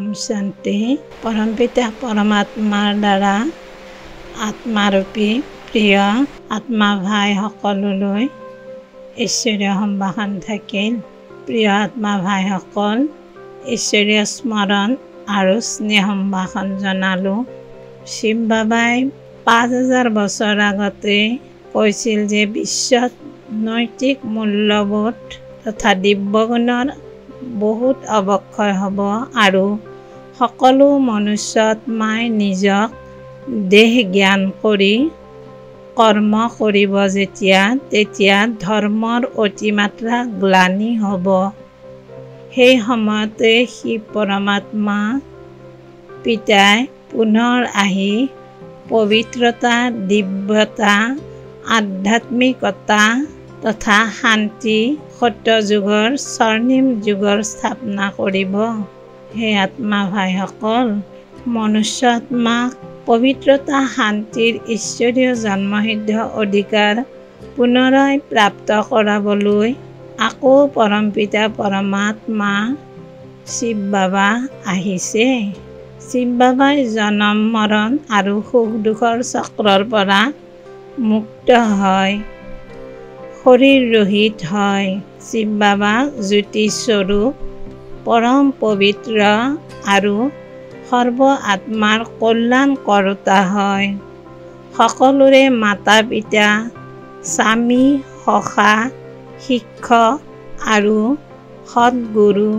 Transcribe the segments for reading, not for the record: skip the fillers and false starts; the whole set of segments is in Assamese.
ओम शांति। परमपिता परमात्मार द्वारा आत्मारूपी प्रिय आत्मा भाई सकलोলৈ ईश्वरीय सम्भाषण থাকিল। प्रिय आत्मा भाई सकल, ईश्वरीय स्मरण আৰু স্নেহ সম্ভাষণ জনালো। শিৱ বাবাই 5000 বছৰ আগতে কৈছিল যে বিশ্বত নৈতিক মূল্যবোধ তথা দিব্যগুণৰ বহুত অৱক্ষয় হ'ব আৰু সকলো মনুষ্যাত্মাই নিজক দেহ জ্ঞান কৰি কৰ্ম কৰিব তেতিয়া ধৰ্মৰ অতিমাত্ৰা গ্লানি হ'ব। সেই সময়তে শিৱ পৰমাত্মা পিতাই পুনৰ আহি পবিত্ৰতা, দিব্যতা, আধ্যাত্মিকতা তথা শান্তি সত্য যুগৰ স্বৰ্ণিম যুগৰ স্থাপনা কৰিব। হে আত্মা ভাইসকল, মনুষ্য আত্মাক পবিত্ৰতা, শান্তিৰ ঈশ্বৰীয় জন্মসিদ্ধ অধিকাৰ পুনৰাই প্ৰাপ্ত কৰাবলৈ আকৌ পৰমপিতা পৰমাত্মা শিৱ বাবা আহিছে। শিৱ বাবাই জনম মৰণ আৰু সুখ দুখৰ চক্ৰৰ পৰা মুক্ত হয়, শৰীৰ ৰহিত হয়। শিৱ বাবা জ্যোতি স্বৰূপ, পৰম পবিত্ৰ আৰু সৰ্ব আত্মাৰ কল্যাণ কৰোতা হয়। সকলোৰে মাতা পিতা, স্বামী, সখা, শিক্ষক আৰু সৎগুৰু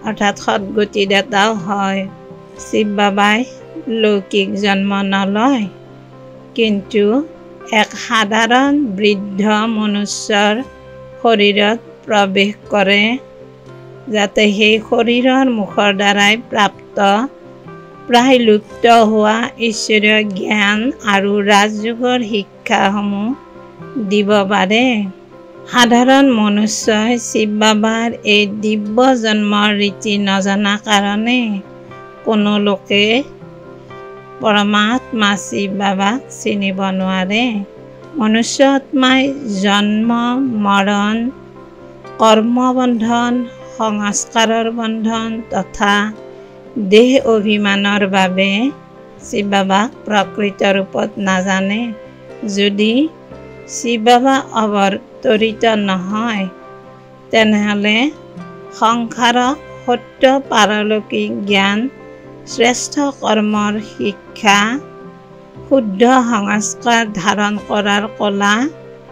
অৰ্থাৎ সৎগতিদাতাও হয়। শিৱ বাবাই লৌকিক জন্ম নলয়, কিন্তু এক সাধাৰণ বৃদ্ধ মনুষ্যৰ শৰীৰত প্ৰৱেশ কৰে, যাতে সেই শৰীৰৰ মুখৰ দ্বাৰাই প্ৰাপ্ত প্ৰায় লুপ্ত হোৱা ঈশ্বৰীয় জ্ঞান আৰু ৰাজযোগৰ শিক্ষাসমূহ দিব পাৰে। সাধাৰণ মনুষ্যই শিৱ বাবাৰ এই দিব্য জন্মৰ ৰীতি নজনা কাৰণে কোনো লোকে পৰমাত্মা শিৱ বাবাক চিনিব নোৱাৰে। মনুষ্য আত্মাই জন্ম, মৰণ, কৰ্মবন্ধন, সংস্কাৰৰ বন্ধন তথা দেহ অভিমানৰ বাবে শিৱ বাবাক প্ৰকৃত ৰূপত নাজানে। যদি শিৱ বাবা অৱতৰিত নহয়, তেনেহ'লে সংসাৰক সত্য পাৰলৌকিক জ্ঞান, শ্ৰেষ্ঠ কৰ্মৰ শিক্ষা, শুদ্ধ সংস্কাৰ ধাৰণ কৰাৰ কলা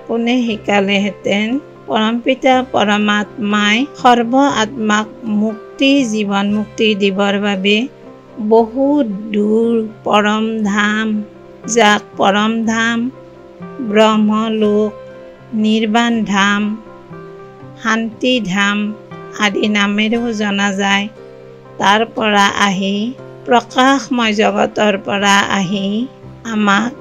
কোনে শিকালেহেঁতেন? পৰমপিতা পৰমাত্মাই সৰ্ব আত্মাক মুক্তি, জীৱন মুক্তি দিবৰ বাবে বহুত দূৰ পৰম ধাম, যাক পৰম ধাম, ব্ৰহ্মলোক, নিৰ্বাণ ধাম, শান্তি ধাম আদি নামেৰেও জনা যায়, তাৰ পৰা আহি প্ৰকাশময় জগতৰ পৰা আহি আমাক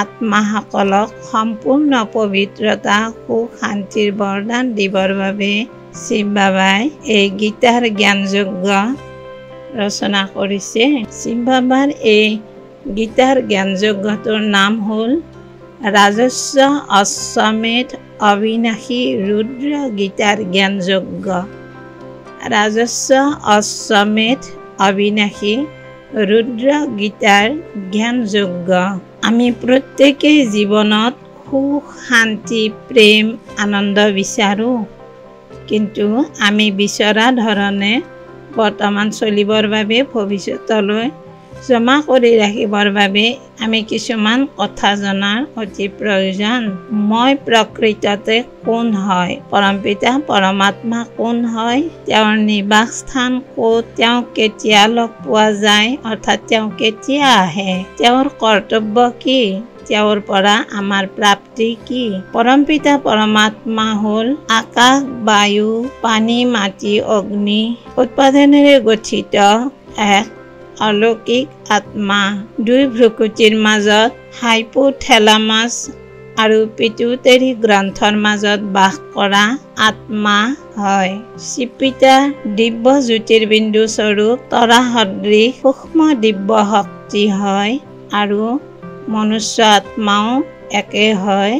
আত্মাসকলক সম্পূৰ্ণ পবিত্ৰতা, সুখ, শান্তিৰ বৰদান দিবৰ বাবে শিৱ বাবাই এই গীতাৰ জ্ঞানযজ্ঞ ৰচনা কৰিছে। শিৱ বাবাৰ এই গীতাৰ জ্ঞানযজ্ঞটোৰ নাম হ'ল ৰাজস্ব অশ্বমেধ অবিনাশী ৰুদ্ৰ গীতাৰ জ্ঞানযজ্ঞ। ৰাজস্ব অশ্বমেধ অবিনাশী ৰুদ্ৰ গীতাৰ জ্ঞানযজ্ঞ। আমি প্ৰত্যেকেই জীৱনত সুখ, শান্তি, প্ৰেম, আনন্দ বিচাৰোঁ, কিন্তু আমি বিচৰা ধৰণে বৰ্তমান চলিবৰ বাবে ভৱিষ্যতলৈ জমা কৰি ৰাখিবৰ বাবে আমি কিছুমান কথা জনাৰ অতি প্ৰয়োজন। মই প্ৰকৃততে কোন হয়? পৰমপিতা পৰমাত্মা কোন হয়? তেওঁৰ নিবাসস্থান ক'ত? তেওঁক কেতিয়া লগ পোৱা যায়, অৰ্থাৎ তেওঁ কেতিয়া আহে? তেওঁৰ কৰ্তব্য কি? তেওঁৰ পৰা আমাৰ প্ৰাপ্তি কি? পৰমপিতা পৰমাত্মা হ'ল আকাশ, বায়ু, পানী, মাটি, অগ্নি উৎপাদনেৰে গঠিত এক অলৌকিক আত্মা। দুই ভ্ৰকুটিৰ মাজত হাইপোথেলামাছ আৰু পিটুইটাৰী গ্ৰন্থৰ মাজত বাস কৰা আত্মা হয়। শিৱপিতা দিব্য জ্যোতিৰ্বিন্দু স্বৰূপ তৰা সদৃশ সূক্ষ্ম দিব্য শক্তি হয় আৰু মনুষ্য আত্মাও একে হয়।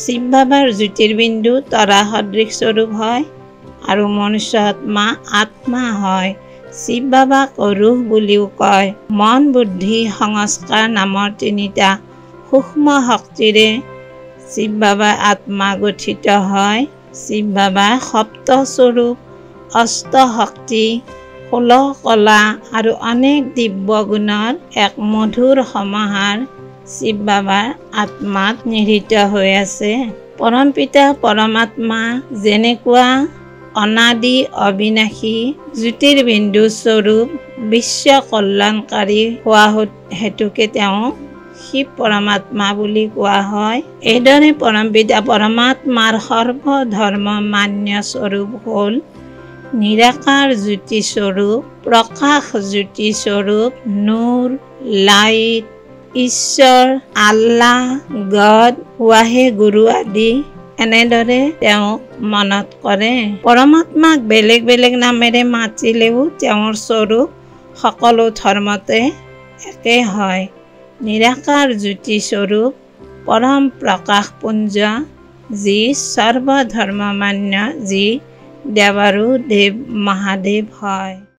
শিৱ বাবাৰ জ্যোতিৰ্বিন্দু তৰা সদৃশ স্বৰূপ হয় আৰু মনুষ্য আত্মা হয়। শিৱ বাবাক ৰুহ বুলিও কয়। মন, বুদ্ধি, সংস্কাৰ নামৰ তিনিটা সূক্ষ্ম শক্তিৰে শিৱ বাবাৰ আত্মা গঠিত হয়। শিৱ বাবাৰ সপ্তস্বৰূপ, অষ্টশক্তি, 16 কলা আৰু অনেক দিব্য গুণৰ এক মধুৰ সমাহাৰ শিৱ বাবাৰ আত্মাত নিহিত হৈ আছে। পৰমপিতা পৰমাত্মা যেনেকুৱা অনাদি অবিনাশী জ্যোতিৰ্বিন্দু স্বৰূপ বিশ্ব কল্যাণকাৰী হোৱা হেতুকে তেওঁ শিৱ পৰমাত্মা বুলি কোৱা হয়। এইদৰে পৰমপিতা পৰমাত্মাৰ সৰ্বধৰ্ম মান্য স্বৰূপ হ'ল নিৰাকাৰ জ্যোতি স্বৰূপ, প্ৰকাশ জ্যোতি স্বৰূপ, নূৰ, লাইট, ঈশ্বৰ, আল্লাহ, গড, ৱাহে গুৰু আদি এনেদৰে তেওঁক মনত কৰে। পৰমাত্মাক বেলেগ বেলেগ নামেৰে মাতিলেও তেওঁৰ স্বৰূপ সকলো ধৰ্মতে একে হয়। নিৰাকাৰ জ্যোতি স্বৰূপ, পৰম প্ৰকাশ পুঞ্জ, যি সৰ্বধৰ্মমান্য, যি দেৱাৰো দেৱ মহাদেৱ হয়।